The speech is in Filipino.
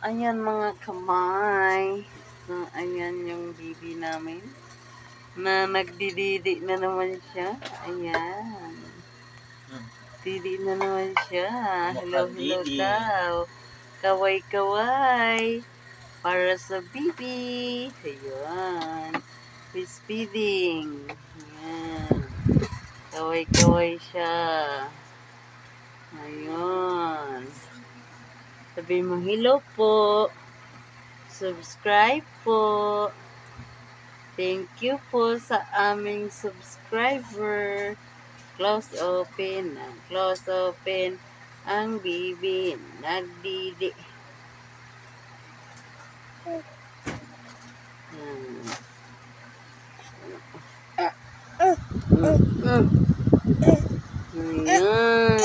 Ayan mga kamay. Ayan yung bibi namin. Na nagdididi na naman siya. Ayan. Didi na naman siya. Hello, hello daw. Kaway-kaway. Para sa bibi. Ayan. He's feeding. Ayan. Kaway-kaway siya. Ayun. Sabi mo, hello po. Subscribe po. Thank you po sa aming subscriber. Close open. Close open. Ang bibi. Nagdidi. Ayan.